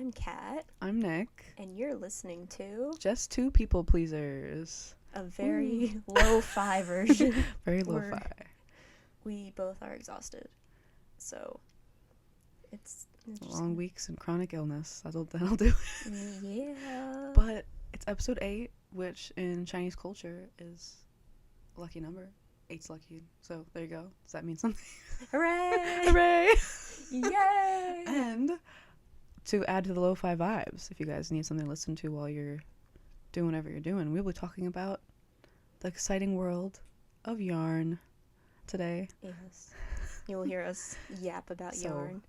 I'm Kat. I'm Nick. And you're listening to Just two people pleasers. a very lo-fi version. Very lo-fi. We both are exhausted. So, it's long weeks and chronic illness. That'll do. Yeah. But it's episode 8, which in Chinese culture is a lucky number. 8's lucky. So, there you go. Does that mean something? Hooray! Hooray! Yay! And to add to the lo-fi vibes, if you guys need something to listen to while you're doing whatever you're doing, we'll be talking about the exciting world of yarn today. Yes. You'll hear us yap about yarn.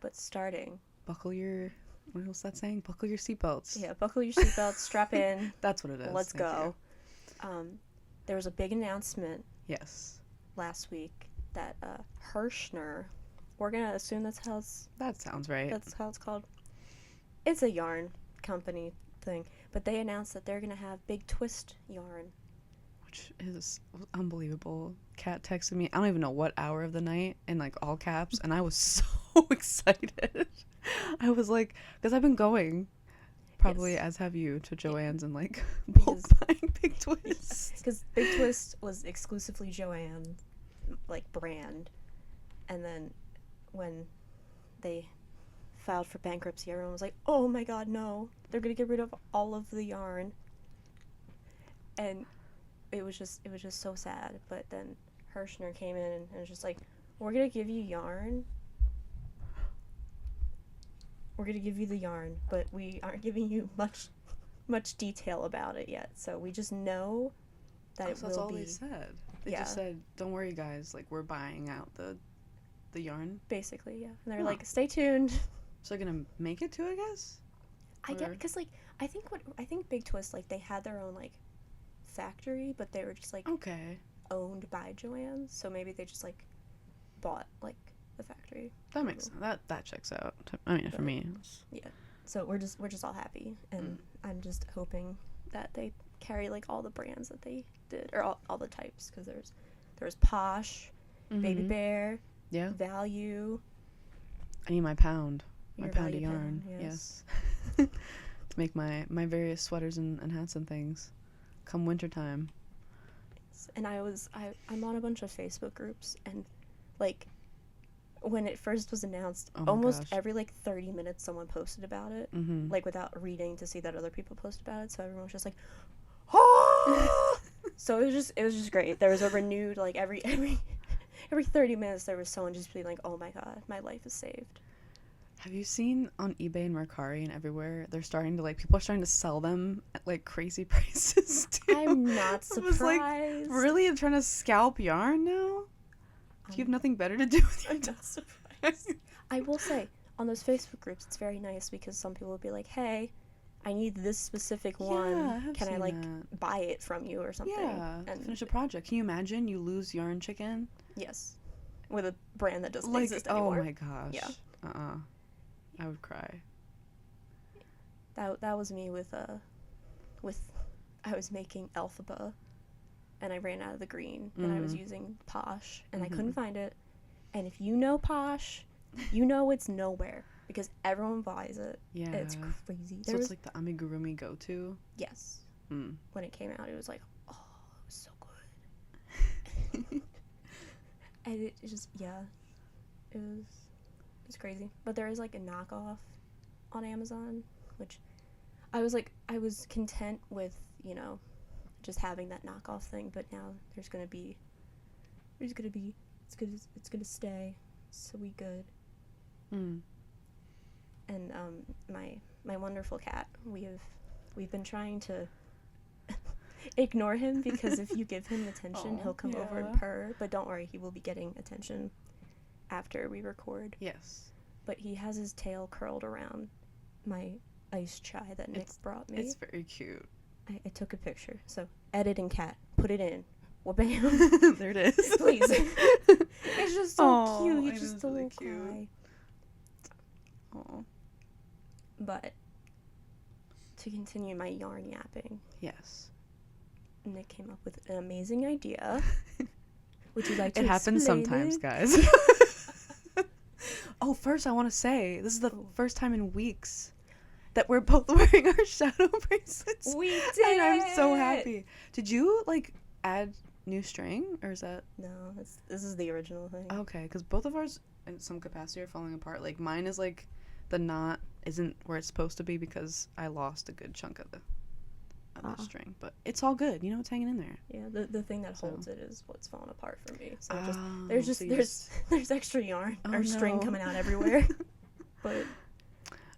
But starting. Buckle your... What was that saying? Buckle your seatbelts. Yeah, buckle your seatbelts, strap in. That's what it is. Let's go. There was a big announcement. Yes. Last week that Hirschner, we're gonna assume that's how it's... That sounds right. That's how it's called. It's a yarn company thing, but they announced that they're gonna have Big Twist yarn, which is unbelievable. Kat texted me, I don't even know what hour of the night, in like all caps, and I was so excited. I was like, because I've been going, probably as have you, to Joann's and like bulk buying Big Twist. Because Big Twist was exclusively Joann, like, brand, and then when they filed for bankruptcy, everyone was like, oh my god, no, they're gonna get rid of all of the yarn. And it was just so sad. But then Hirschner came in and was just like, we're gonna give you yarn, we're gonna give you the yarn, but we aren't giving you much detail about it yet, so we just know that it will be. That's all they said. They just said, don't worry guys, like, we're buying out the yarn, basically. Yeah. And they're like, stay tuned. So they're gonna make it too, I guess? I get, because like I think Big Twist, like, they had their own like factory, but they were just like owned by Joann, so maybe they just like bought like the factory. That makes sense. That checks out. I mean, for me. Yeah. So we're just all happy, and I'm just hoping that they carry like all the brands that they did, or all the types, because there's Posh, Baby Bear, Value. I need my pound. Your my pound of Value yarn. Pound, yes. To make my various sweaters and hats and things come wintertime. And I'm on a bunch of Facebook groups, and like when it first was announced, almost every like 30 minutes someone posted about it, like without reading to see that other people posted about it, so everyone was just like, oh! So it was just great. There was a renewed, like, every 30 minutes there was someone just being like, oh my god, my life is saved. Have you seen on eBay and Mercari and everywhere, they're starting to, like, people are starting to sell them at, like, crazy prices, too? I'm not surprised. I was like, really? You're trying to scalp yarn now? Do you have nothing better to do with your I'm not surprised. I will say, on those Facebook groups, it's very nice, because some people will be like, hey, I need this specific one. Can I, like, buy it from you or something? Yeah, and finish a project. Can you imagine you lose Yarn Chicken? Yes. With a brand that doesn't exist anymore. Oh my gosh. Yeah. I would cry. That was me with I was making Elphaba, and I ran out of the green, and I was using Posh, and I couldn't find it. And if you know Posh, you know it's nowhere, because everyone buys it. Yeah. It's crazy. So it's like the amigurumi go-to? Yes. When it came out, it was like, oh, it was so good. And it just, it was crazy. But there is like a knockoff on Amazon, which I was content with, you know, just having that knockoff thing, but now it's gonna stay, so we good. And my wonderful cat, we've been trying to ignore him, because if you give him attention, he'll come over and purr, but don't worry, he will be getting attention after we record. Yes. But he has his tail curled around my iced chai that Nick brought me. It's very cute. I took a picture, so editing cat, put it in. Wha-bam. There it is. Please. It's just so cute. He's just a really little guy. Oh. But to continue my yarn yapping. Yes. Nick came up with an amazing idea. Would you like to It happens sometimes, guys. Oh, first I want to say, this is the first time in weeks that we're both wearing our shadow bracelets. We did. And I'm so happy. Did you like add new string, or is that? No, this is the original thing. Okay, because both of ours in some capacity are falling apart. Like mine is like the knot isn't where it's supposed to be because I lost a good chunk of the string, but it's all good. You know, it's hanging in there. Yeah, the thing that holds it is what's falling apart for me. So so there's extra yarn or string coming out everywhere. But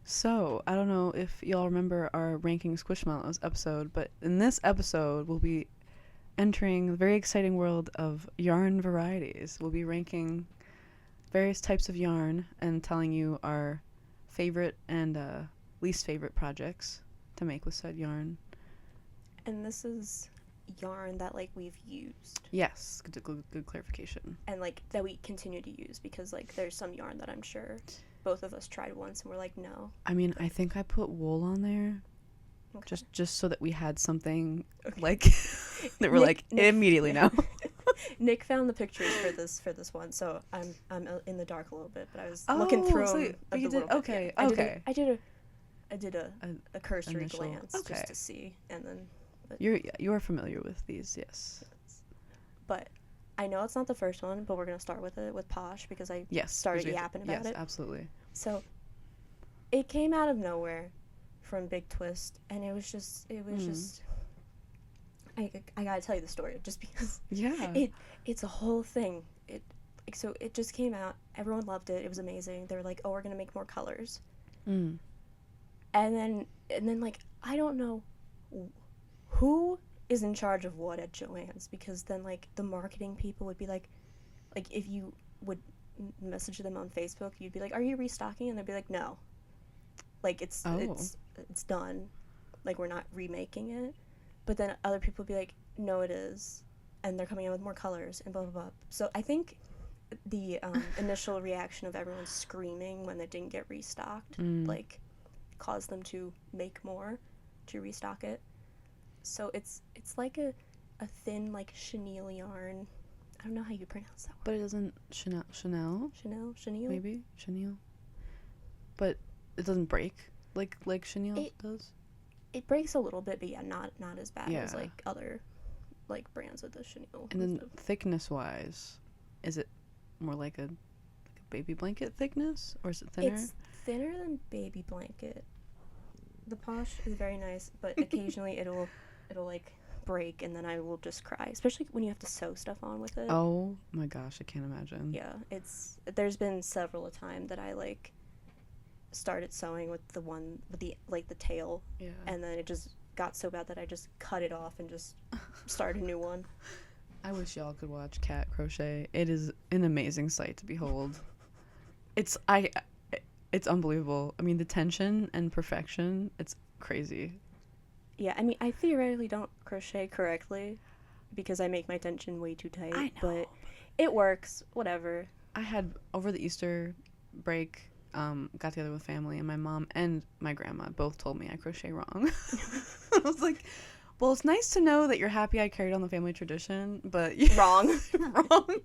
so I don't know if y'all remember our ranking Squishmallows episode, but in this episode we'll be entering the very exciting world of yarn varieties. We'll be ranking various types of yarn and telling you our favorite and least favorite projects to make with said yarn. And this is yarn that like we've used. Yes, good clarification. And like that we continue to use, because like there's some yarn that I'm sure both of us tried once and we're like, no. I mean, I think I put wool on there. Okay. Just so that we had something like that we're Nick immediately now. Nick found the pictures for this one, so I'm in the dark a little bit, but I was looking through them. You did okay. Yeah. Okay. I did a cursory glance just to see, and then. You are familiar with these, yes. But I know it's not the first one, but we're gonna start with it with Posh because I started yapping about it. Yes, absolutely. So it came out of nowhere from Big Twist, and it was just I gotta tell you the story just because it's a whole thing. So it just came out, everyone loved it, it was amazing. They were like, oh, we're gonna make more colors. And then like, I don't know who is in charge of what at Joann's, because then like the marketing people would be like if you would message them on Facebook, you'd be like, are you restocking? And they'd be like, no, like it's done, like we're not remaking it. But then other people would be like, no, it is, and they're coming out with more colors and blah blah blah. So I think the initial reaction of everyone screaming when they didn't get restocked like caused them to make more to restock it. So it's like a thin like chenille yarn. I don't know how you pronounce that word. But it doesn't chenille maybe chenille. But it doesn't break like chenille does. It breaks a little bit, but yeah, not as bad as like other like brands of the chenille. And then thickness wise, is it more like a baby blanket thickness, or is it thinner? It's thinner than baby blanket. The Posh is very nice, but occasionally it'll like break, and then I will just cry, especially when you have to sew stuff on with it. Oh my gosh, I can't imagine. Yeah, there's been several a time that I like started sewing with the one with the like the tail, and then it just got so bad that I just cut it off and just started a new one. I wish y'all could watch Cat crochet. It is an amazing sight to behold. It's unbelievable. I mean, the tension and perfection, it's crazy. Yeah, I mean, I theoretically don't crochet correctly because I make my tension way too tight. I know. But it works, whatever. I had, over the Easter break, got together with family, and my mom and my grandma both told me I crochet wrong. I was like, well, it's nice to know that you're happy I carried on the family tradition, but... Wrong. Wrong.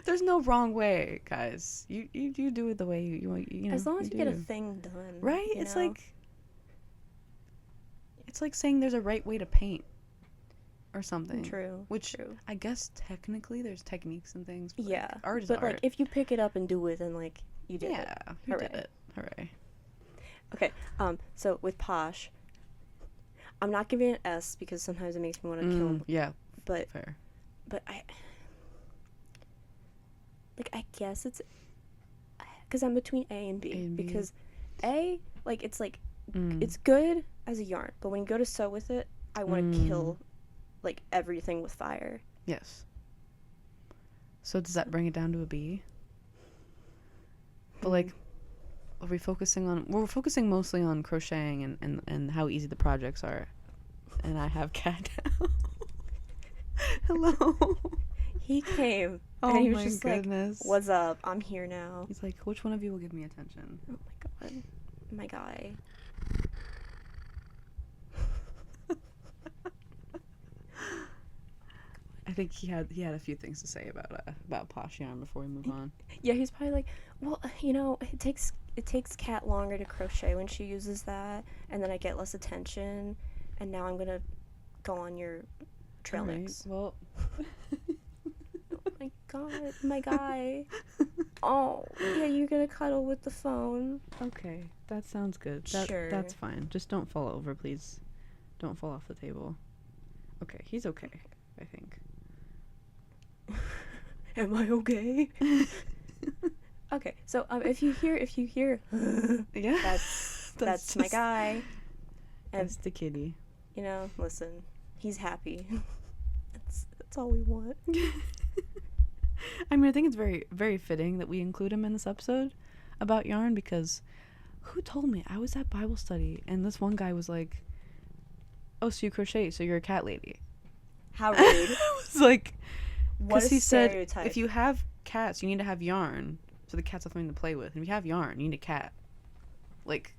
There's no wrong way, guys. You do it the way you know. As long as you get a thing done. Right? It's like saying there's a right way to paint or something. True. Which I guess technically there's techniques and things. But yeah. Like, art is art. But like if you pick it up and do it, then like you did it. Yeah, you did it. Hooray. Okay. So with Posh, I'm not giving it an S because sometimes it makes me want to kill him. Yeah. But fair. But I guess it's because I'm between A and B. Because A, like it's like it's good as a yarn, but when you go to sew with it, I want to kill like everything with fire. Yes. So does that bring it down to a B? But like, we're focusing mostly on crocheting and how easy the projects are. And I have Cat now. Hello. He came. Oh, and he was my just goodness. like, what's up? I'm here now. He's like, which one of you will give me attention? Oh my god. My guy. I think he had a few things to say about Posh Yarn before we move on. Yeah, he's probably like, well, it takes Kat longer to crochet when she uses that, and then I get less attention, and now I'm gonna go on your trail mix. Well, oh my god, my guy. Oh, yeah, you're gonna cuddle with the phone. Okay, that sounds good. Sure. That's fine. Just don't fall over, please. Don't fall off the table. Okay, he's okay, I think. Am I okay? Okay, so if you hear, yeah, that's my guy. And that's the kitty. Listen, he's happy. That's all we want. I mean, I think it's very, very fitting that we include him in this episode about yarn, because who told me? I was at Bible study and this one guy was like, "Oh, so you crochet, so you're a cat lady." How rude. I was like, because he said, if you have cats, you need to have yarn, so the cats have something to play with. And if you have yarn, you need a cat. Like,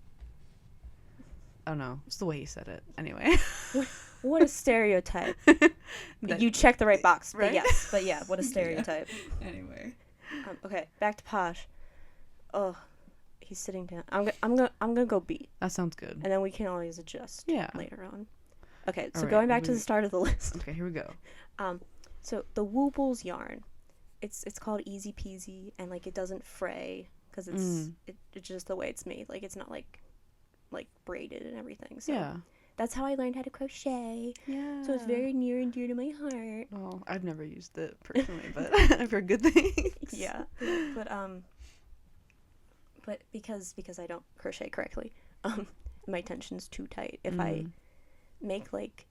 I don't know. It's the way he said it. Anyway. What a stereotype. You checked the right box, right? But yeah, what a stereotype. Yeah. Anyway. Okay, back to Posh. Oh, he's sitting down. I'm gonna go beat. That sounds good. And then we can always adjust later on. Okay, so right, going back to the start of the list. Okay, here we go. So the Woobles yarn, it's called Easy Peasy, and like it doesn't fray because it's just the way it's made. Like it's not like braided and everything. So yeah. That's how I learned how to crochet. Yeah. So it's very near and dear to my heart. Well, I've never used it personally, but I've heard good things. Yeah. But because I don't crochet correctly, my tension's too tight. If I make like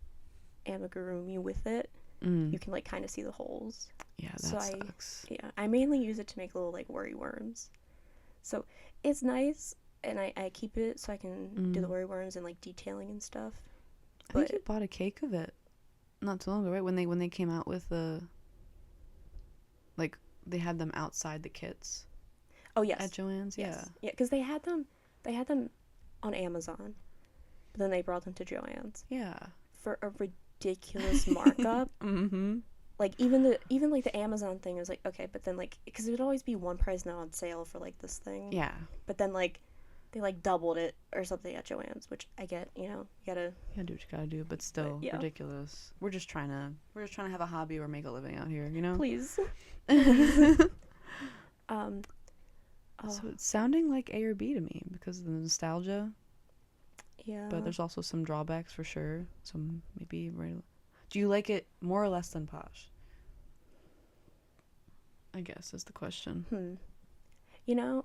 amigurumi with it, you can like kind of see the holes. Yeah, that sucks. I mainly use it to make little like worry worms. So it's nice. And I keep it so I can do the worry worms and like detailing and stuff. I think you bought a cake of it not too long ago, right? When they came out with the, like, they had them outside the kits. Oh yes. At Joann's, yes. Yeah, because they had them on Amazon, but then they brought them to Joann's. Yeah. For a ridiculous markup. Like even like the Amazon thing was like okay, but then like because it would always be one price now on sale for like this thing. Yeah. But then like they like doubled it or something at Joann's, which I get, you gotta do what you gotta do, but still ridiculous. We're just trying to have a hobby or make a living out here, Please. So it's sounding like A or B to me because of the nostalgia. Yeah. But there's also some drawbacks for sure. Some maybe do you like it more or less than Posh? I guess is the question.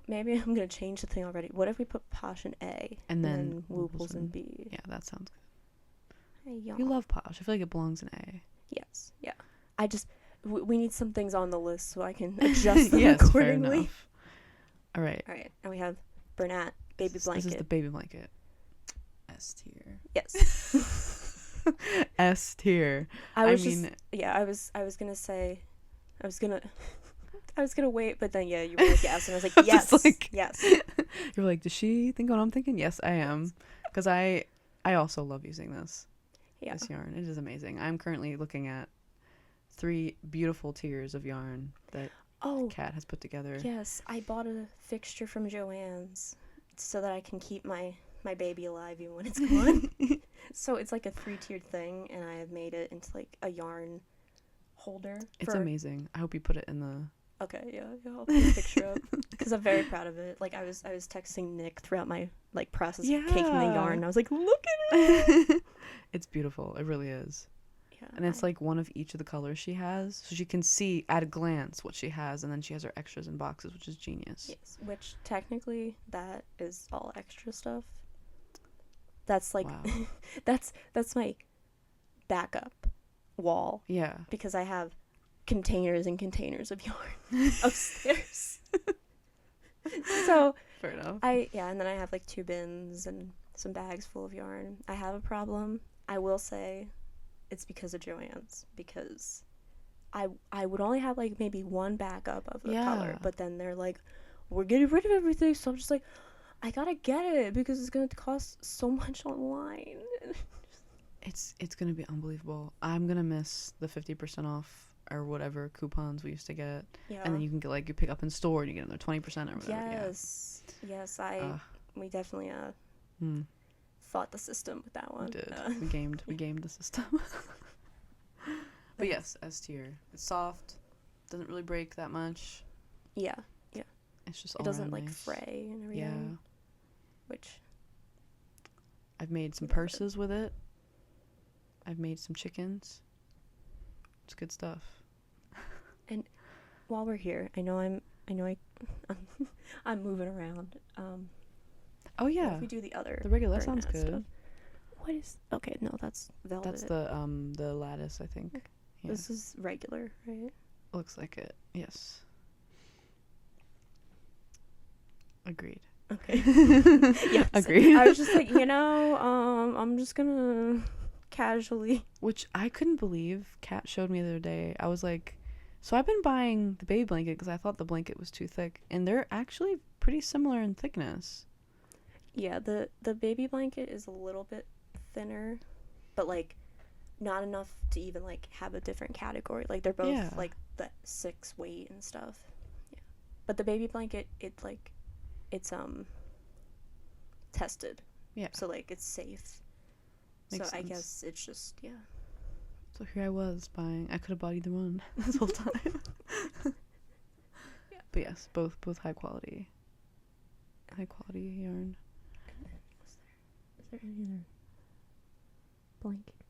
Maybe I'm going to change the thing already. What if we put Posh in A? And then Woobles in B? Yeah, that sounds good. Hey, you love Posh. I feel like it belongs in A. Yes, yeah. I just, we need some things on the list so I can adjust them yes, accordingly. Fair enough. All right. And we have Bernat, Baby Blanket. This is the Baby Blanket. S tier. Yes. S tier. I was gonna say, I was gonna wait, but then you were like yes, and I was like yes, yes. You were like, does she think what I'm thinking? Yes, I am, because I also love using this. Yeah. This yarn, it is amazing. I'm currently looking at 3 beautiful tiers of yarn that Kat has put together. Yes, I bought a fixture from Joann's so that I can keep my baby alive even when it's gone. So it's like a 3-tiered thing, and I have made it into like a yarn holder. It's amazing. I hope you put it in the. Okay, yeah, I'll put a picture up because I'm very proud of it. Like I was texting Nick throughout my like process of caking the yarn. And I was like, look at it. It's beautiful. It really is. Yeah. And it's like one of each of the colors she has, so she can see at a glance what she has, and then she has her extras in boxes, which is genius. Yes, which technically that is all extra stuff. That's like, that's my backup wall. Yeah. Because I have containers and containers of yarn upstairs. So fair enough. And then I have like 2 bins and some bags full of yarn. I have a problem. I will say it's because of Joann's, because I would only have like maybe one backup of the color, but then they're like, we're getting rid of everything, so I'm just like, I gotta get it because it's gonna cost so much online. It's gonna be unbelievable. I'm gonna miss the 50% off or whatever coupons we used to get. Yeah. And then you can get like you pick up in store and you get another 20% or whatever. Yes. Yeah. Yes. We definitely fought the system with that one. We did. We gamed the system. But yes, S tier. It's soft. Doesn't really break that much. Yeah. Yeah. It's just it doesn't like fray and everything. Yeah. Which I've made some purses with it. I've made some chickens. It's good stuff. And while we're here, I'm moving around. Oh yeah. Well, if we do the regular, that sounds good. Stuff. What is? Okay, no, that's velvet. That's the lattice, I think. Okay. Yeah. This is regular, right? Looks like it. Yes. Agreed. Okay. Yeah. Agreed. I was just like, I'm just gonna casually. Which I couldn't believe. Kat showed me the other day. I was like, so I've been buying the baby blanket because I thought the blanket was too thick, and they're actually pretty similar in thickness. Yeah, the baby blanket is a little bit thinner, but like not enough to even like have a different category. Like they're both like the 6 weight and stuff. Yeah. But the baby blanket, it's tested. Yeah. So like it's safe. Makes sense. I guess it's just So here I was buying. I could have bought either one this whole time. Yeah. But yes, both high quality. High quality yarn. Is there any other blanket ones?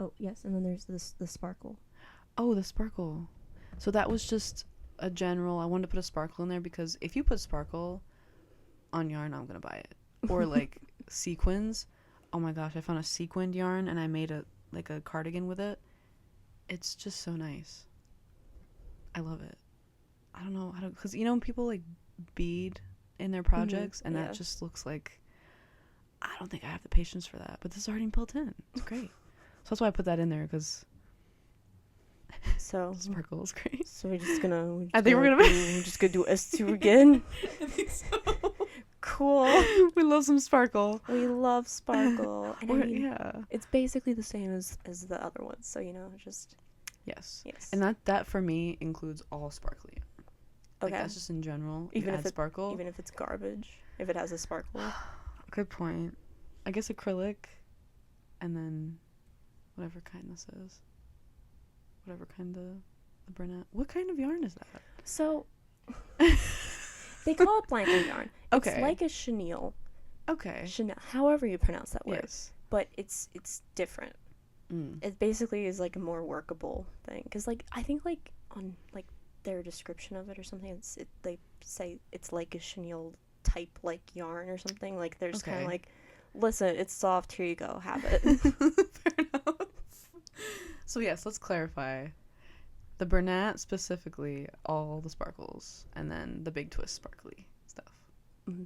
Oh yes, and then there's the sparkle. Oh, the sparkle. So that was just a general. I wanted to put a sparkle in there because if you put sparkle on yarn, I'm gonna buy it. Or like sequins. Oh my gosh, I found a sequined yarn and I made a cardigan with it. It's just so nice. I love it. I don't know how to, because when people like bead in their projects and that just looks like, I don't think I have the patience for that. But this is already built in. It's great. So that's why I put that in there because. So sparkle is great. So we're just gonna. We're just gonna do S2 again. I think so. Cool. We love some sparkle. We love sparkle. And it's basically the same as the other ones. So just. Yes. And that for me includes all sparkly. Okay. Like that's just in general. Even if it's sparkle. Even if it's garbage, if it has a sparkle. Good point. I guess acrylic, and then whatever kind this is. Whatever kind the Bernat. What kind of yarn is that? So they call it blanket yarn. Okay. It's like a chenille. Okay. Chenille, however you pronounce that word. Yes. But it's different. It basically is like a more workable thing because I think on their description of it or something, they say it's like a chenille type yarn or something. Like they're just kind of like, listen, it's soft. Here you go, have it. Fair enough. So yes, let's clarify. The Bernat specifically, all the sparkles, and then the big twist sparkly stuff. Mm-hmm.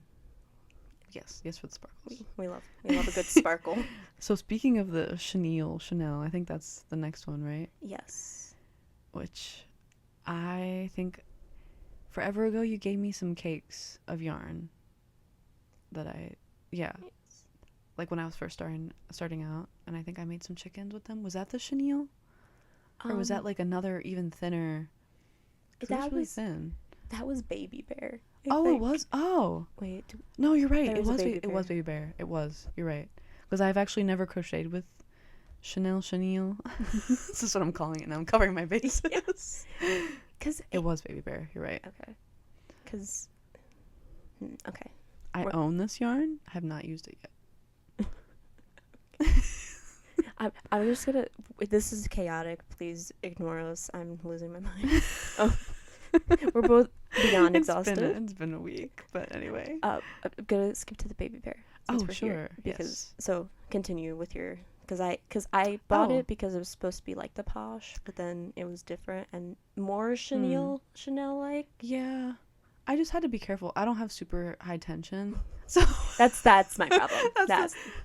Yes for the sparkles. We love a good sparkle. So speaking of the Chanel, I think that's the next one, right? Yes. Which I think forever ago you gave me some cakes of yarn that like when I was first starting out, and I think I made some chickens with them. Was that the chenille? Or was that like another even thinner? That was really thin. That was Baby Bear. I think. It was? Oh. Wait. No, you're right. It was Baby Bear. It was. You're right. Because I've actually never crocheted with chenille. This is what I'm calling it now. I'm covering my bases. Yes. Because it was Baby Bear. You're right. Okay. Because. Okay. I own this yarn. I have not used it yet. I'm just gonna. This is chaotic. Please ignore us. I'm losing my mind. Oh. We're both beyond exhausted. It's been a week, but anyway. I'm gonna skip to the Baby Bear. Oh, sure. So continue with your. Because I bought it because it was supposed to be like the Posh, but then it was different and more Chanel like. Yeah. I just had to be careful. I don't have super high tension. So that's my problem.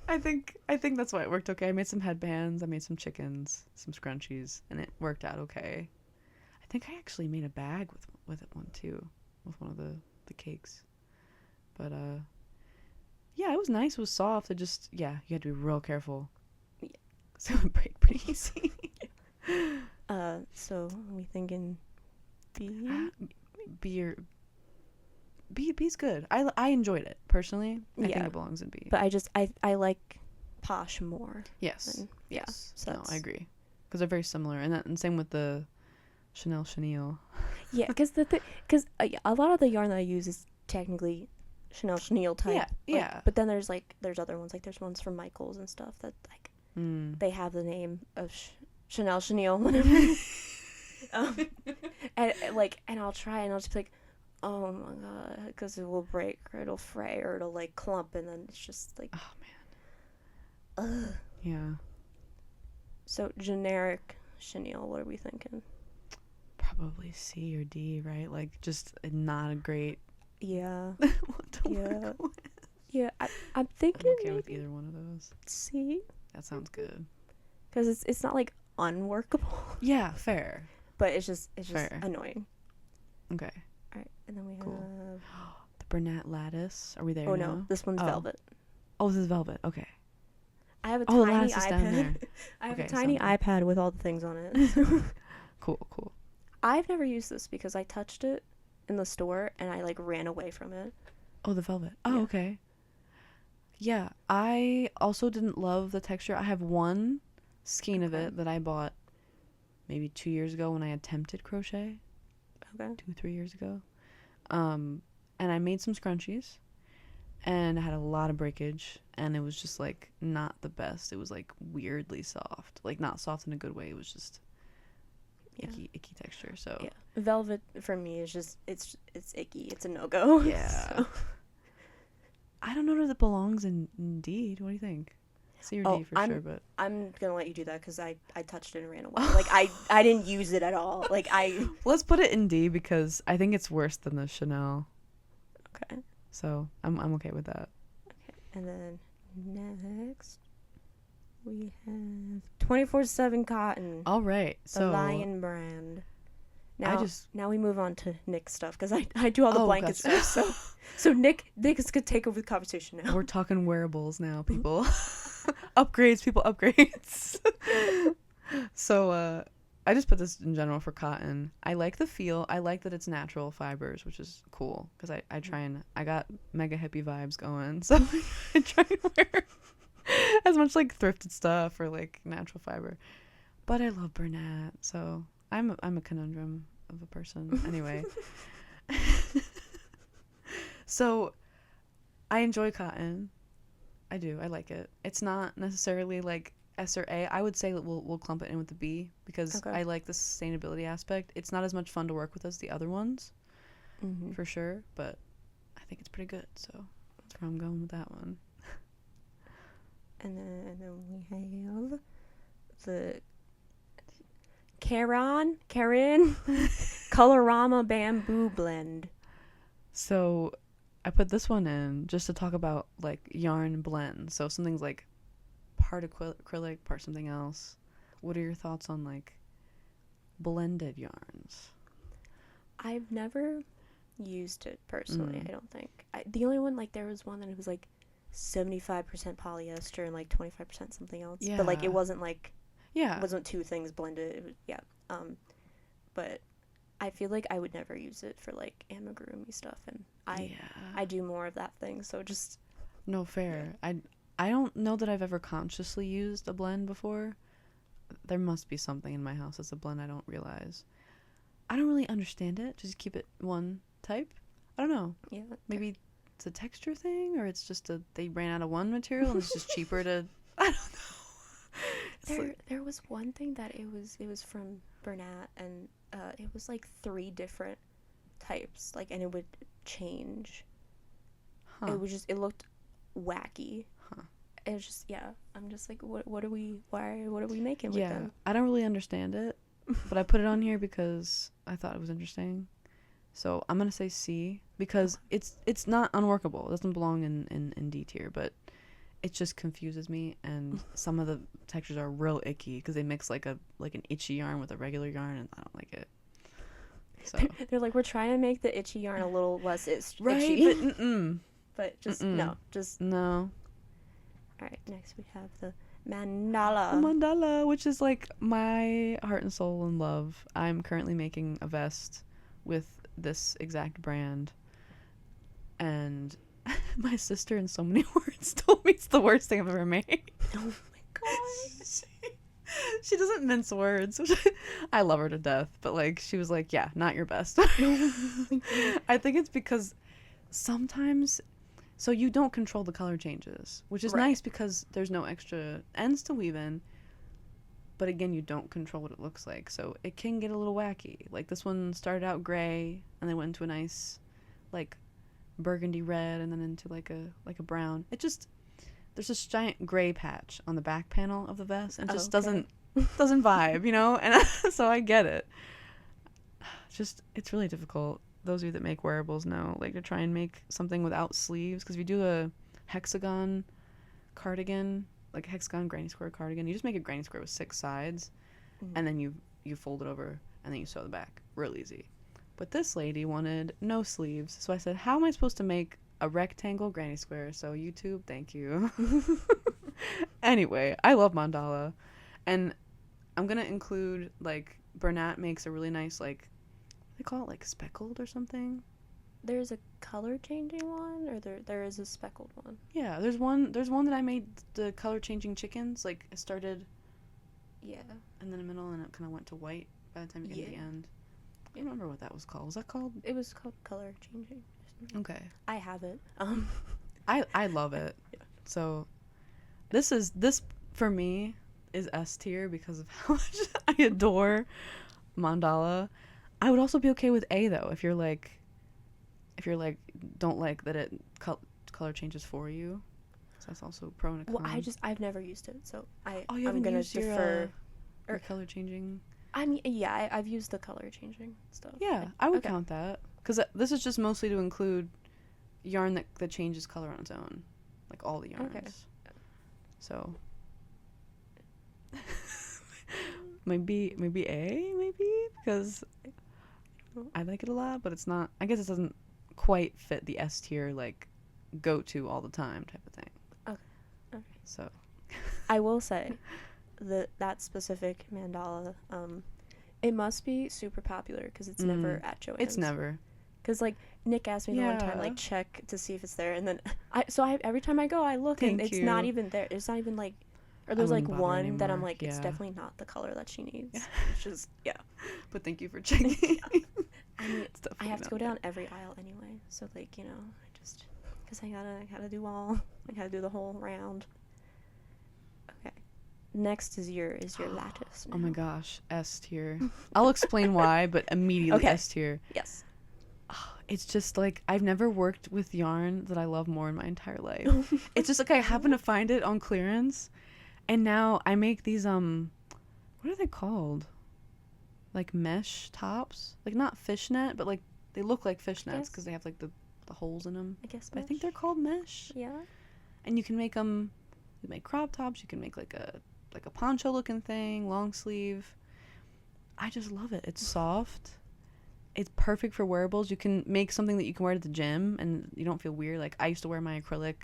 I think that's why it worked okay. I made some headbands, I made some chickens, some scrunchies, and it worked out okay. I think I actually made a bag with it one too, with one of the cakes. But yeah, it was nice. It was soft. It just you had to be real careful because it would break pretty easy. So we thinking B? B's good. I enjoyed it personally. I think it belongs in B. But I like Posh more. Yes. Yeah. Yes. So no, I agree. Because they're very similar, and same with the Chanel chenille. Yeah, because a lot of the yarn that I use is technically Chanel chenille type. Yeah. Yeah. But then there's other ones, like there's ones from Michaels and stuff that like they have the name of Chanel chenille, whatever. And I'll try and I'll just be like, oh my god, because it will break or it'll fray or it'll like clump, and then it's just like, oh man. Ugh. Yeah. So generic chenille, what are we thinking? Probably C or D, right? Like just not a great. Yeah. What to work with. Yeah. I'm thinking. I'm okay with either one of those. C. That sounds good. Because it's not like unworkable. Yeah, fair. But it's just fair. Annoying. Okay. All right, and then we have the Bernat lattice. Are we there? Oh now? no, this one's velvet. Oh, this is velvet. Okay. I have a tiny iPad. Down there. I have a tiny iPad with all the things on it. Cool. I've never used this because I touched it in the store and I like ran away from it. Oh, the velvet. Oh, okay. Yeah, I also didn't love the texture. I have one skein of it that I bought maybe 2 years ago when I attempted crochet. Okay. 2-3 years ago. And I made some scrunchies and I had a lot of breakage and it was just like not the best. It was like weirdly soft. Like not soft in a good way. It was just icky texture. So yeah, velvet for me is just it's icky. It's a no-go. Yeah. So. I don't know that it belongs in D. What do you think? C or D for sure, but I'm gonna let you do that because I touched it and ran away. Like I didn't use it at all. Like let's put it in D because I think it's worse than the Chanel. Okay. So I'm okay with that. Okay, and then next we have 24/7 Cotton. All right, the Lion brand. Now we move on to Nick's stuff because I do all the blanket stuff. So Nick is gonna take over the conversation now. We're talking wearables now, people. Upgrades. So I just put this in general for cotton. I like the feel. I like that it's natural fibers, which is cool because I got mega hippie vibes going. So I try and wear as much like thrifted stuff or like natural fiber. But I love Bernat, so I'm a conundrum of a person. Anyway. So I enjoy cotton. I do. I like it. It's not necessarily like S or A. I would say we'll clump it in with the B because I like the sustainability aspect. It's not as much fun to work with as the other ones, for sure. But I think it's pretty good. So that's where I'm going with that one. And then we have the Karen Colorama Bamboo Blend. So I put this one in just to talk about like yarn blends. So something's like part acrylic, part something else. What are your thoughts on like blended yarns? I've never used it personally. I don't think. The only one, like, there was one that it was like 75% polyester and like 25% something else. Yeah. But like it wasn't like it wasn't two things blended. It was, but I feel like I would never use it for like amigurumi stuff, and I do more of that thing. So just no fair. Yeah. I don't know that I've ever consciously used a blend before. There must be something in my house that's a blend I don't realize. I don't really understand it. Just keep it one type. I don't know. Yeah. Maybe it's a texture thing, or it's just they ran out of one material and it's just cheaper to. I don't know. There was one thing that it was from Bernat, and it was like 3 different types, like, and it would change. It looked wacky. It was just I'm just like, what are we making with them? I don't really understand it, but I put it on here because I thought it was interesting. So I'm gonna say C because it's not unworkable. It doesn't belong in D tier, but it just confuses me, and some of the textures are real icky because they mix like an itchy yarn with a regular yarn, and I don't like it. So they're like, we're trying to make the itchy yarn a little less itchy. Right, but just no. No. All right, next we have the Mandala, which is like my heart and soul and love. I'm currently making a vest with this exact brand, and my sister, in so many words, told me it's the worst thing I've ever made. Oh my god. She doesn't mince words. I love her to death, but like she was like, yeah, not your best. I think it's because sometimes, so you don't control the color changes, which is nice because there's no extra ends to weave in, but again, you don't control what it looks like, so it can get a little wacky. Like this one started out gray and then went into a nice like burgundy red and then into like a brown. It just, there's this giant gray patch on the back panel of the vest, and it just doesn't vibe, you know? And so I get it. Just, it's really difficult. Those of you that make wearables know, like, to try and make something without sleeves, because if you do a hexagon cardigan, like a hexagon granny square cardigan, you just make a granny square with 6 sides, and then you fold it over, and then you sew the back. Real easy. But this lady wanted no sleeves, so I said, how am I supposed to make a rectangle granny square? So YouTube, thank you. Anyway, I love mandala, and I'm gonna include, like, Bernat makes a really nice, like, they call it like speckled or something. There's a color changing one, or there is a speckled one. Yeah, there's one that I made, the color changing chickens. Like it started, yeah, in the middle, and it kind of went to white by the time you get to the end. I don't remember what that was called. Was that called? It was called color changing. Okay. I have it. I love it. Yeah. So this for me is S tier because of how much I adore mandala. I would also be okay with A though if you're like don't like that it color changes for you. So that's also pro and a con. Well, I've never used it, so I'm gonna defer your color changing. I mean, yeah, I've used the color changing stuff. Yeah, I would count that, because this is just mostly to include yarn that changes color on its own, like all the yarns. Okay. So maybe A, because I like it a lot, but it's not. I guess it doesn't quite fit the S tier, like go to all the time type of thing. Okay. So I will say that specific mandala, it must be super popular because it's never at Joann's. It's never. Because like Nick asked me the one time, like, check to see if it's there, and then I every time I go, I look and it's not even there. It's not even like, or there's like one anymore. That I'm like, it's definitely not the color that she needs. Which is But thank you for checking. I mean, I have to go down every aisle anyway, so like, you know, I just, because I gotta do the whole round. Okay, next is your lattice now. Oh my gosh, S tier. I'll explain why, but immediately S tier. Yes. It's just like, I've never worked with yarn that I love more in my entire life. It's just like I happen to find it on clearance, and now I make these what are they called? Like mesh tops, like not fishnet, but like they look like fishnets because they have like the holes in them. I guess. I think they're called mesh. Yeah. And you can make them. You make crop tops. You can make like a poncho looking thing, long sleeve. I just love it. It's soft. It's perfect for wearables. You can make something that you can wear to the gym and you don't feel weird. Like I used to wear my acrylic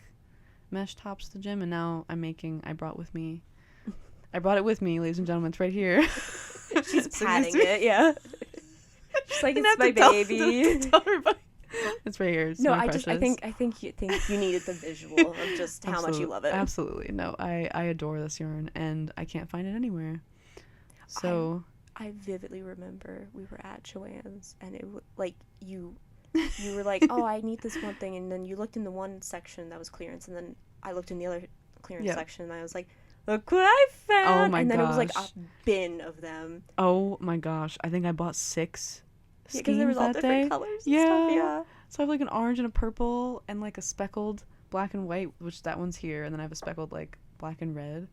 mesh tops to the gym, and now I brought it with me, ladies and gentlemen. It's right here. She's patting it, yeah. She's like, it's my baby. Tell everybody. It's right here. It's no, I think you needed the visual of just how much you love it. Absolutely. No, I adore this yarn, and I can't find it anywhere. So I vividly remember we were at Joann's, and it like you were like, oh, I need this one thing, and then you looked in the one section that was clearance, and then I looked in the other clearance section, and I was like, look what I found! Oh my gosh. And then it was like a bin of them. Oh my gosh. I think I bought 6 schemes because there was all different colors and stuff, yeah. So I have like an orange and a purple and like a speckled black and white, which that one's here, and then I have a speckled like black and red.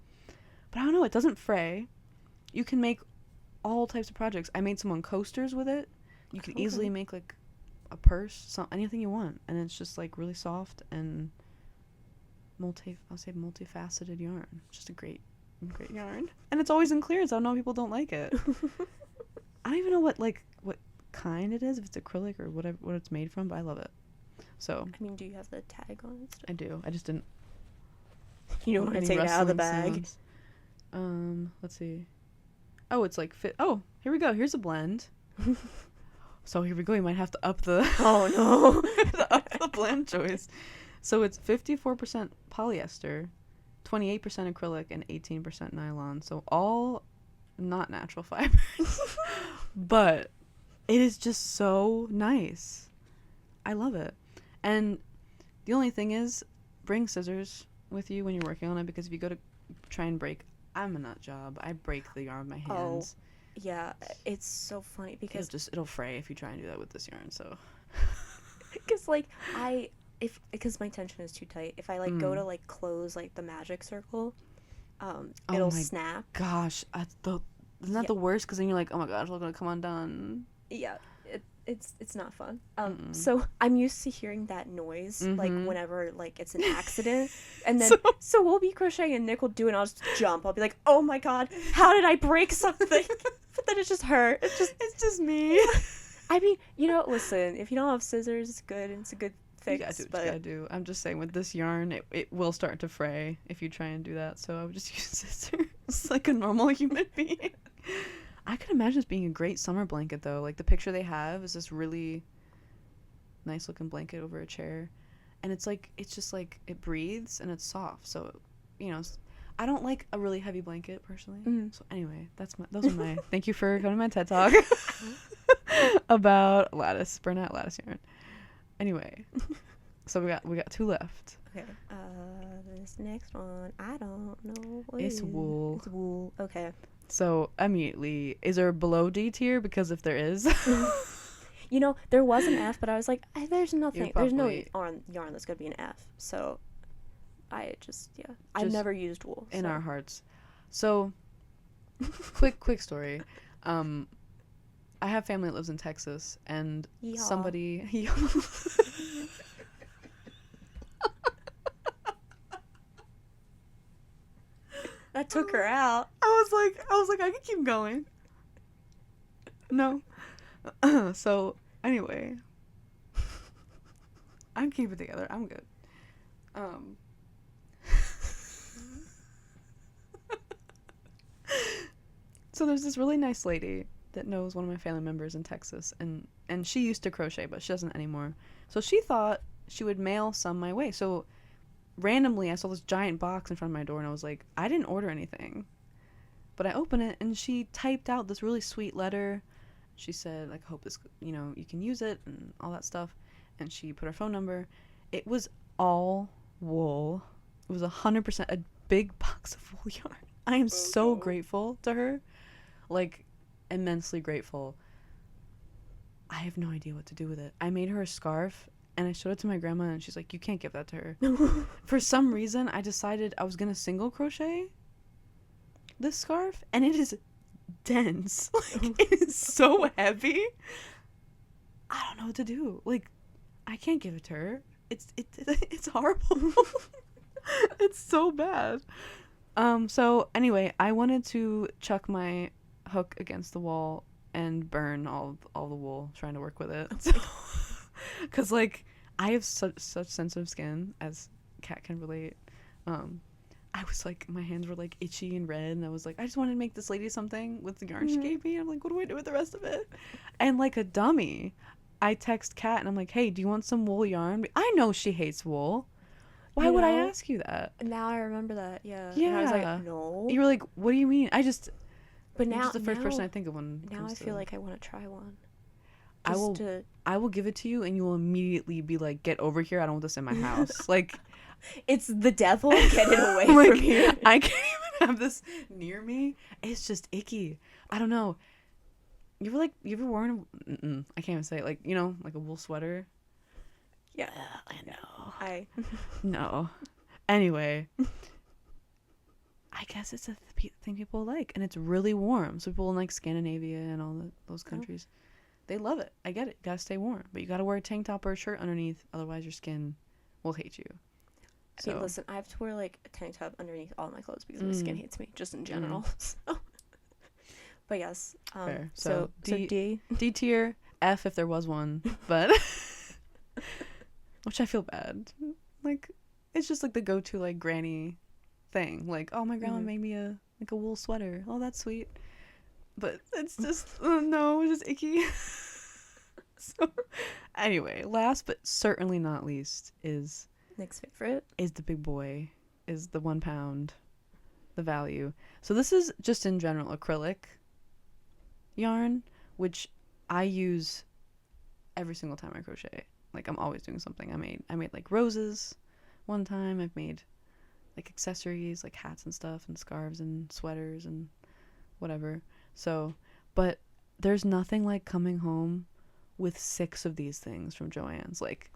But I don't know, it doesn't fray. You can make all types of projects. I made some on coasters with it. You can easily make like a purse, anything you want, and it's just like really soft and multifaceted yarn. Just a great yarn, and it's always in clearance. I don't know if people don't like it. I don't even know what kind it is, if it's acrylic or whatever, what it's made from, but I love it. So I mean, do you have the tag on it? I do. I just didn't. You don't want to take it out of the bag. Sounds. Let's see. Oh, it's like oh, here we go. Here's a blend. So here we go. You might have to up the oh no up the blend choice. So it's 54% polyester, 28% acrylic, and 18% nylon. So all not natural fibers. But it is just so nice. I love it. And the only thing is, bring scissors with you when you're working on it, because if you go to try and break, I'm a nut job. I break the yarn with my hands. Oh, yeah. It's so funny because it'll fray if you try and do that with this yarn. So, because like because my tension is too tight. If I like go to like close like the magic circle, it'll snap. Gosh, isn't that the worst? Because then you're like, oh my gosh, it's gonna come undone. Yeah. It's not fun. So I'm used to hearing that noise like whenever like it's an accident, and then so we'll be crocheting and Nick will do it and I'll just jump. I'll be like, oh my god, how did I break something? But then it's just her. It's just me. I mean, listen, if you don't have scissors, it's good. It's a good fix. You gotta do what you gotta do. I'm just saying, with this yarn, it will start to fray if you try and do that. So I would just use scissors like a normal human being. I could imagine this being a great summer blanket, though. Like, the picture they have is this really nice looking blanket over a chair, and it's just like it breathes and it's soft. So, I don't like a really heavy blanket personally. So anyway, those are my thank you for coming to my TED Talk about burnout lattice yarn. Anyway, so we got 2 left. Okay. This next one, I don't know what it's wool. It's wool. Okay. So immediately, is there a below D tier? Because if there is, there was an F, but I was like, there's nothing. There's no yarn that's gonna be an F. So I I've never used wool. In our hearts. So quick story. I have family that lives in Texas, and somebody. That took her out. I was like, I can keep going. No. So, anyway. I'm keeping it together. I'm good. So there's this really nice lady that knows one of my family members in Texas, and she used to crochet, but she doesn't anymore. So she thought she would mail some my way. So randomly, I saw this giant box in front of my door, and I was like, I didn't order anything. But I opened it, and she typed out this really sweet letter. She said, like, I hope this, you can use it, and all that stuff. And she put her phone number. It was all wool. It was 100% a big box of wool yarn. I am so grateful to her. Like, immensely grateful. I have no idea what to do with it. I made her a scarf, and I showed it to my grandma, and she's like, you can't give that to her. For some reason, I decided I was going to single crochet this scarf, and it is dense. Like, it is so heavy. I don't know what to do. Like, I can't give it to her. It's horrible. It's so bad. So anyway, I wanted to chuck my hook against the wall and burn all the wool trying to work with it. Because, like, I have such sensitive skin, as Kat can relate. I was like, my hands were like itchy and red, and I was like, I just wanted to make this lady something with the yarn she gave me. I'm like, what do I do with the rest of it? And like a dummy, I text Kat and I'm like, hey, do you want some wool yarn? I know she hates wool. Why would I ask you that? Now I remember that. Yeah. Yeah. And I was like, no. You were like, what do you mean? But now, you're just the first person I think of when. Now I feel like I want to try one. I will give it to you, and you will immediately be like, get over here. I don't want this in my house. Like, it's the devil. Get it away from here. I can't even have this near me. It's just icky. I don't know. You ever worn I can't even say it. Like, like a wool sweater? Yeah. I know. No. Anyway. I guess it's a thing people like, and it's really warm. So people in like Scandinavia and all those countries, they love it. I get it. You gotta stay warm, but you gotta wear a tank top or a shirt underneath, otherwise your skin will hate you. I mean, listen, I have to wear like a tank top underneath all my clothes because my skin hates me, just in general. So. But yes, fair. So D tier, F if there was one, but which I feel bad. Like, it's just like the go-to like granny thing. Like, oh, my grandma made me a like a wool sweater. Oh, that's sweet. But it's just, no, it's just icky. So, anyway, last but certainly not least is Nick's favorite. Is the big boy, is the 1 pound, the value. So this is just in general acrylic yarn, which I use every single time I crochet. Like, I'm always doing something. I made like roses one time. I've made like accessories, like hats and stuff, and scarves and sweaters and whatever. So, but there's nothing like coming home with 6 of these things from Joann's. Like,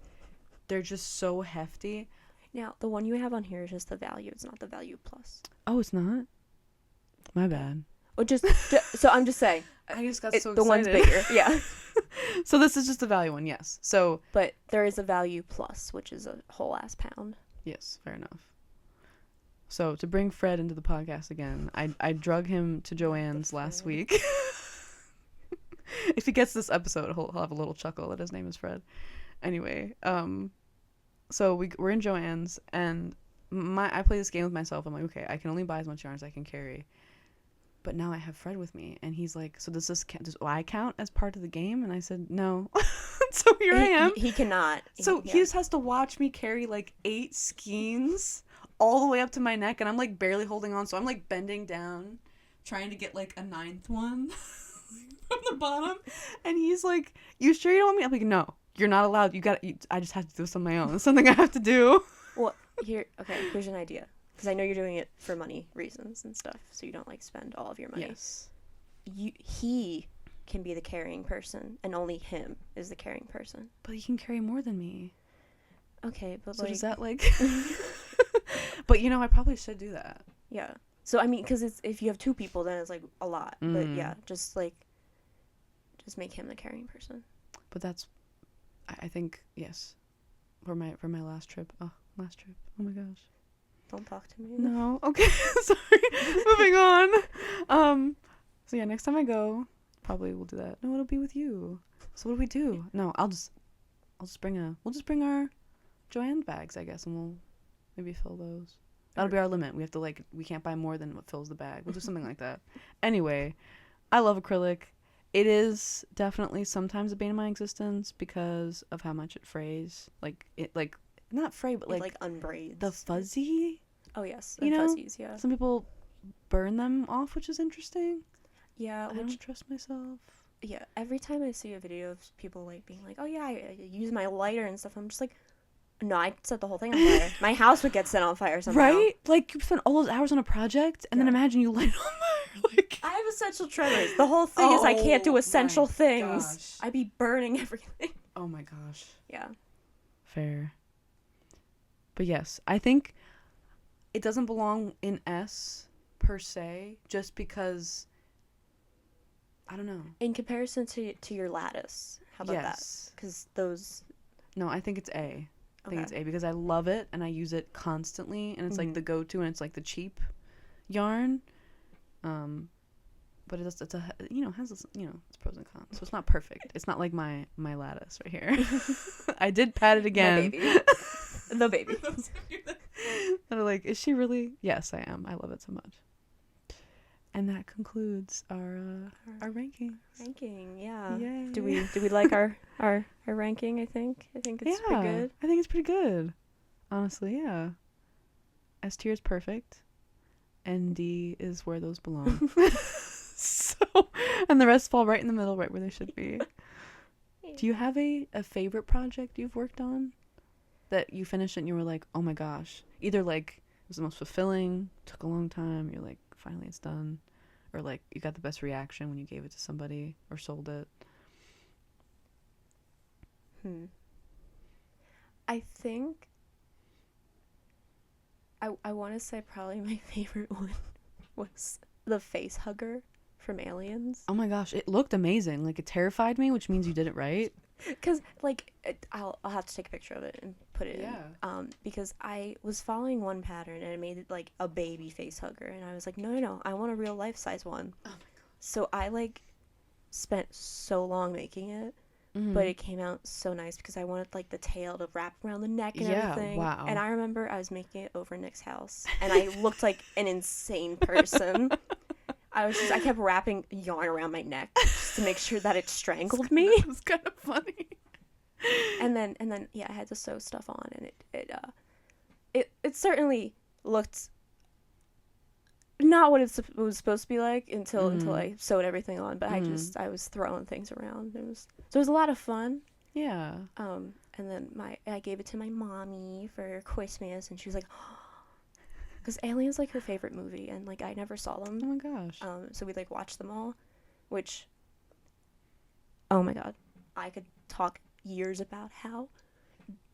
they're just so hefty. Now, the one you have on here is just the value. It's not the value plus. Oh, it's not? My bad. Or just so I'm just saying. I just got so excited. The one's bigger. Yeah. So this is just the value one, yes. So, but there is a value plus, which is a whole ass pound. Yes, fair enough. So to bring Fred into the podcast again, I drug him to Joann's last week. If he gets this episode, he'll have a little chuckle that his name is Fred. Anyway, so we're in Joann's, and I play this game with myself. I'm like, okay, I can only buy as much yarn as I can carry. But now I have Fred with me, and he's like, so does I count as part of the game? And I said, no. So here I am. He cannot. So he just has to watch me carry like 8 skeins all the way up to my neck, and I'm like barely holding on. So I'm like bending down, trying to get like a 9th one from the bottom. And he's like, you sure you don't want me? I'm like, no, you're not allowed. I just have to do this on my own. It's something I have to do. Well, here's an idea. Because I know you're doing it for money reasons and stuff, so you don't like spend all of your money. Yes. He can be the carrying person, and only him is the carrying person. But he can carry more than me. Okay, but so does that like? But I probably should do that. Yeah. So I mean, because if you have 2 people, then it's like a lot. But yeah, just make him the carrying person. But that's, I think, yes, for my last trip. Oh my gosh. Don't talk to me. No. Okay. Sorry. Moving on. So yeah, next time I go, probably we'll do that. No, it'll be with you. So what do we do? No, we'll just bring our Joann bags, I guess, and we'll maybe fill those. That'll be our limit. We have to we can't buy more than what fills the bag. We'll do something like that. Anyway, I love acrylic. It is definitely sometimes a bane of my existence because of how much it frays. Not fray, but like unbraids. The fuzzy. Oh yes, the fuzzies. Yeah. Some people burn them off, which is interesting. Yeah, I don't trust myself. Yeah, every time I see a video of people being like, "Oh yeah, I use my lighter and stuff," I'm just like, "No, I'd set the whole thing on fire. My house would get set on fire somehow." Right? Like you spend all those hours on a project, and then imagine you light it on fire. I have essential tremors. The whole thing is I can't do essential things. Gosh. I'd be burning everything. Oh my gosh. Yeah. Fair. But yes, I think it doesn't belong in S per se, just because, I don't know. In comparison to your lattice, how about that? Because those... No, I think it's A. I think it's A because I love it and I use it constantly, and it's like the go-to, and it's like the cheap yarn. But it's has its pros and cons. So it's not perfect. It's not like my lattice right here. I did pat it again. The baby. They're like, is she really? Yes, I am. I love it so much. And that concludes our ranking. Ranking, yeah. Yay. Do we like our ranking? I think it's pretty good. I think it's pretty good. Honestly, yeah. S tier is perfect, and D is where those belong. So, and the rest fall right in the middle, right where they should be. Do you have a favorite project you've worked on that you finished and you were like, oh my gosh, either like it was the most fulfilling, took a long time, you're like, finally it's done, or like you got the best reaction when you gave it to somebody or sold it? I think I want to say probably my favorite one was the face hugger from Aliens. Oh my gosh, it looked amazing. Like, it terrified me, which means you did it right. Because I'll have to take a picture of it and put it in. Because I was following one pattern and it made it like a baby face hugger, and I was like, no, I want a real life size one. Oh my god. So I spent so long making it, but it came out so nice because I wanted like the tail to wrap around the neck and everything. Wow. And I remember I was making it over Nick's house, and I looked like an insane person. I kept wrapping yarn around my neck just to make sure that it strangled me. It was kind of funny. And then yeah, I had to sew stuff on, and it certainly looked not what it was supposed to be like until I sewed everything on. But I was throwing things around. It was a lot of fun. Yeah. And then I gave it to my mommy for Christmas, and she was like, because Alien's like her favorite movie, and like I never saw them. Oh my gosh. So we like watched them all, which, oh my god, I could talk years about how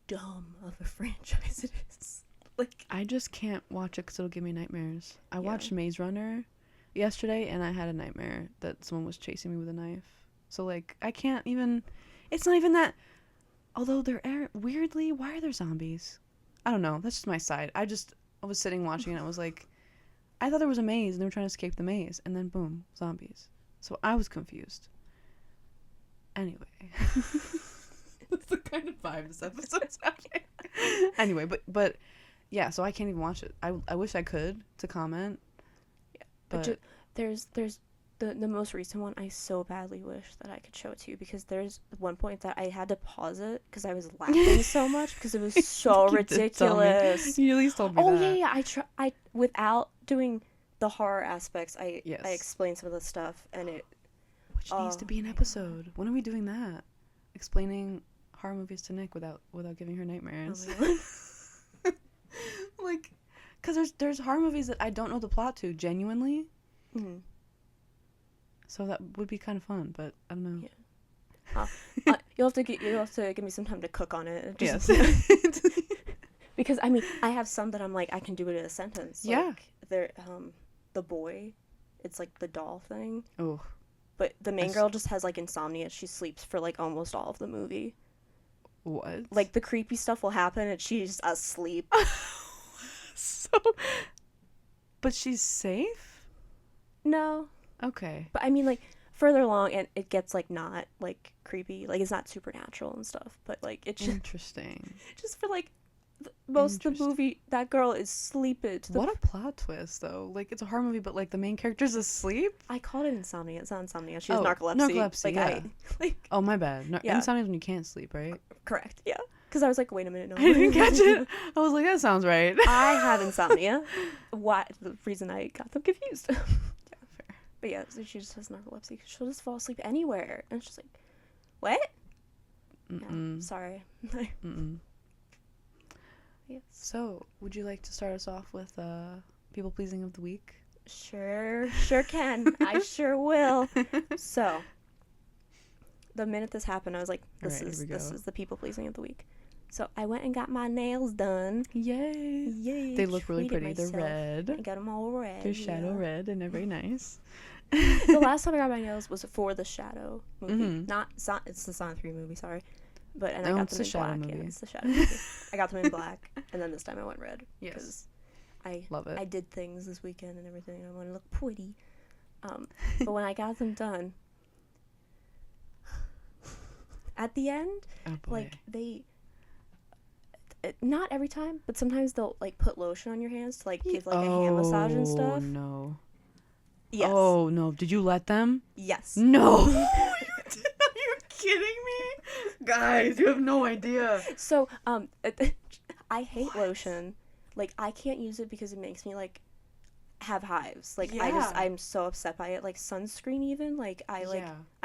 dumb of a franchise it is. Like, I just can't watch it because it'll give me nightmares. I watched Maze Runner yesterday, and I had a nightmare that someone was chasing me with a knife. So like I can't even. It's not even that. Although weirdly, why are there zombies? I don't know. That's just my side. I was sitting watching it. And I was like, I thought there was a maze and they were trying to escape the maze, and then boom, zombies. So I was confused. Anyway. That's the kind of vibe this episode's having. Anyway, but yeah, so I can't even watch it. I wish I could to comment. Yeah, but there's the most recent one. I so badly wish that I could show it to you, because there's one point that I had to pause it because I was laughing so much because it was so ridiculous. You at least told me that. Yeah. I without doing the horror aspects, I explained some of the stuff, and which needs to be an episode. When are we doing that? Explaining horror movies to Nick without giving her nightmares. Oh like, because there's horror movies that I don't know the plot to genuinely. Mm-hmm. So that would be kind of fun, but I don't know. Yeah. You'll have to give me some time to cook on it. Yes. Because I mean, I have some that I'm like, I can do it in a sentence. Like, the boy, it's like the doll thing. Oh. But the main girl just has like insomnia. She sleeps for like almost all of the movie. What? Like the creepy stuff will happen and she's asleep. But she's safe? No. Okay. But I mean, like, further along, and it gets like not like creepy. Like, it's not supernatural and stuff. But like, it's just interesting. Just for like most of the movie, that girl is sleeping. What a plot twist, though. Like, it's a horror movie, but like the main character's asleep. I called it insomnia. It's not insomnia. She has narcolepsy. Narcolepsy. Like, oh my bad. Insomnia is when you can't sleep, right? Correct. Yeah. Because I was like, wait a minute, no. I didn't catch it. I was like, that sounds right. I have insomnia. The reason I got them confused. Yeah, fair. But yeah, so she just has narcolepsy. She'll just fall asleep anywhere, and it's just like, what? No, sorry. Yes. So, would you like to start us off with people pleasing of the week? Sure can. I sure will. So, the minute this happened, I was like, this is the people pleasing of the week. So I went and got my nails done. Yay! They look really pretty. Myself. They're red. I got them all red. They're shadow red, and they're very nice. The last time I got my nails was for the Shadow movie. It's the Sonic 3 movie. Sorry, I got them in black. Movie. Yeah, it's the Shadow movie. I got them in black, and then this time I went red. Yes. Because I love it. I did things this weekend and everything. I want to look pretty. But when I got them done, at the end, like not every time, but sometimes they'll like put lotion on your hands to like give like a hand massage and stuff. Oh no. Yes. Oh no. Did you let them? Yes. No. You did? Are you kidding me? Guys, you have no idea. So, I hate lotion. Like, I can't use it because it makes me like have hives. Like, I'm so upset by it. Like sunscreen even. Like I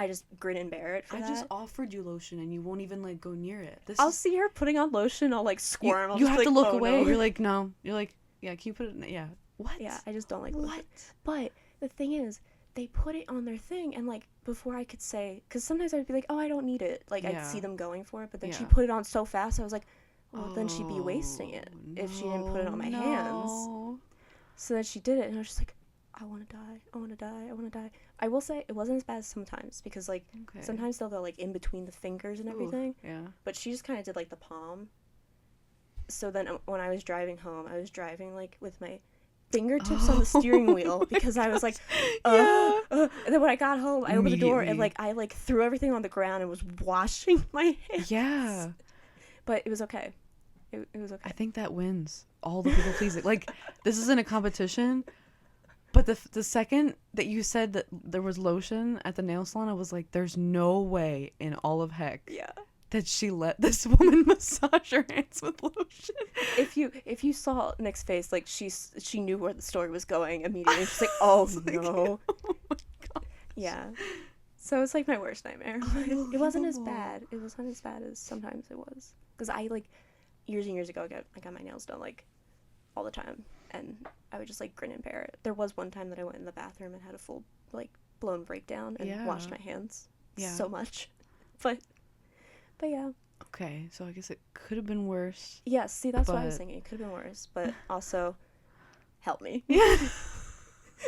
just grin and bear it for that. I just offered you lotion and you won't even like go near it. I'll see her putting on lotion. I'll like squirm. You have to look away. No. You're like, no. You're like, yeah. Can you put it in? Yeah. What? Yeah. I just don't like lotion. But the thing is, they put it on their thing, and like before I could say, because sometimes I'd be like, oh, I don't need it. Like I'd see them going for it, but then she put it on so fast. I was like, well, then she'd be wasting it if she didn't put it on my hands. So then she did it, and I was just like, I want to die. I want to die. I want to die. I will say it wasn't as bad as sometimes, because like sometimes they'll go like in between the fingers and everything. Yeah. But she just kind of did like the palm. So then when I was driving home, I was driving like with my fingertips on the steering wheel, because I was like, And then when I got home, I opened the door and like I like threw everything on the ground and was washing my hands. Yeah. But it was okay. It was okay. I think that wins all the people pleasing. Like, this isn't a competition, but the second that you said that there was lotion at the nail salon, I was like, there's no way in all of heck that she let this woman massage her hands with lotion. If you saw Nick's face, like she knew where the story was going immediately. She's like, oh no. Oh my God. Yeah. So it's like my worst nightmare. It wasn't as bad. It wasn't as bad as sometimes it was. Because I like years and years ago I got my nails done like all the time, and I would just like grin and bear it. There was one time that I went in the bathroom and had a full like blown breakdown and washed my hands so much. But yeah. Okay, so I guess it could have been worse. Yes, see, that's what I was thinking. It could have been worse, but also help me. Yeah.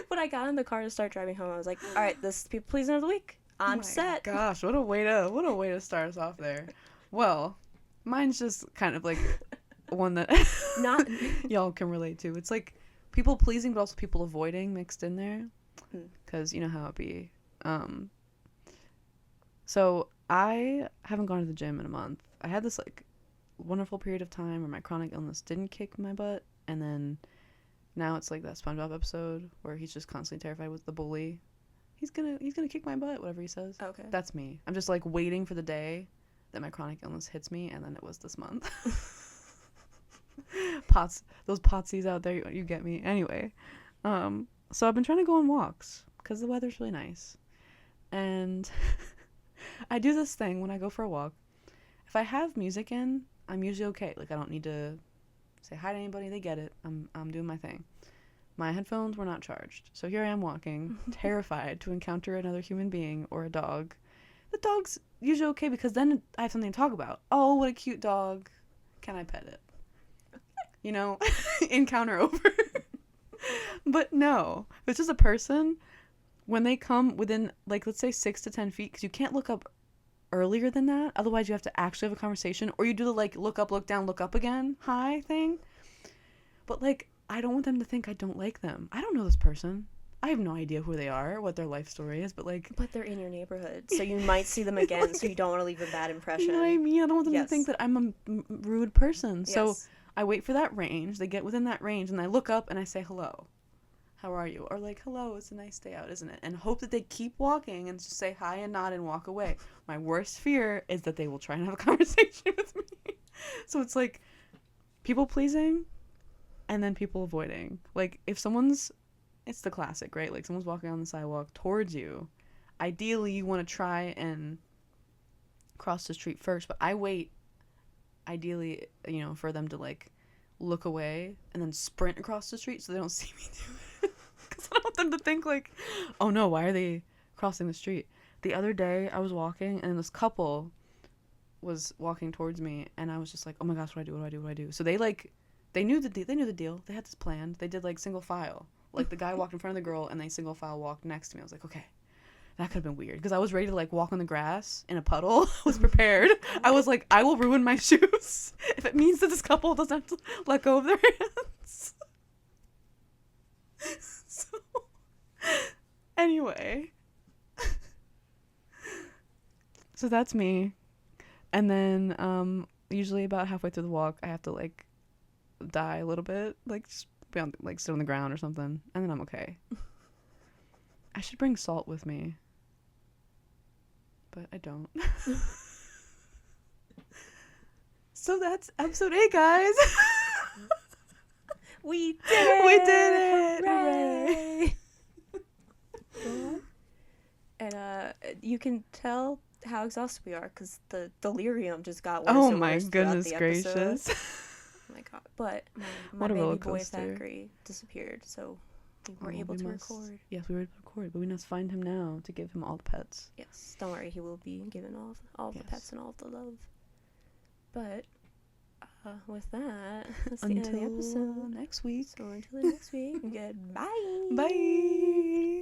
When I got in the car to start driving home, I was like, all right, this is people pleasing of the week. I'm set. Gosh, what a way to start us off there. Well, mine's just kind of like one that not y'all can relate to. It's like people pleasing but also people avoiding mixed in there, because you know how it be. So I haven't gone to the gym in a month. I had this like wonderful period of time where my chronic illness didn't kick my butt, and then now it's like that SpongeBob episode where he's just constantly terrified with the bully. He's gonna kick my butt, whatever he says. Okay. That's me. I'm just like waiting for the day that my chronic illness hits me, and then it was this month. Those potsies out there, you get me. Anyway, so I've been trying to go on walks because the weather's really nice, and I do this thing when I go for a walk. If I have music in, I'm usually okay. Like, I don't need to say hi to anybody. They get it. I'm doing my thing. My headphones were not charged, so here I am walking, terrified to encounter another human being or a dog. The dog's usually okay because then I have something to talk about. Oh, what a cute dog. Can I pet it? You know, encounter over. But no, if it's just a person, when they come within, like, let's say 6 to 10 feet, because you can't look up earlier than that. Otherwise, you have to actually have a conversation, or you do the, like, look up, look down, look up again, hi thing. But, like, I don't want them to think I don't like them. I don't know this person. I have no idea who they are, what their life story is, but, like... But they're in your neighborhood, so you might see them again, like, so you don't want to leave a bad impression. You know what I mean? I don't want them to think that I'm a rude person. So I wait for that range. They get within that range, and I look up, and I say, hello. How are you? Or like, hello, it's a nice day out, isn't it? And hope that they keep walking and just say hi and nod and walk away. My worst fear is that they will try and have a conversation with me. So it's like people pleasing and then people avoiding. Like, if it's the classic, right? Like, someone's walking on the sidewalk towards you. Ideally, you want to try and cross the street first, but I wait, ideally, you know, for them to, like, look away and then sprint across the street so they don't see me do it. Because I don't want them to think, like, oh no, why are they crossing the street? The other day, I was walking, and this couple was walking towards me, and I was just like, oh my gosh, what do I do? So they knew the deal. They had this planned. They did, like, single file. Like, the guy walked in front of the girl, and they single file walked next to me. I was like, okay, that could have been weird. Because I was ready to, like, walk on the grass in a puddle. I was prepared. I was like, I will ruin my shoes if it means that this couple doesn't have to let go of their hands. So, anyway. So that's me. And then, usually about halfway through the walk, I have to, like, die a little bit. Like, just be on, like, sit on the ground or something. And then I'm okay. I should bring salt with me. But I don't. So that's episode 8, guys. We did it! Hooray! And you can tell how exhausted we are because the delirium just got worse. Oh and my worse goodness gracious. Oh my god. But my what a baby boy Thackeray disappeared, so we were able to record. Yes, we were able to record, but we must find him now to give him all the pets. Yes, don't worry, he will be given all the pets and all of the love. But with that, that's the end of the episode. Next week. So until the next week, goodbye. Bye.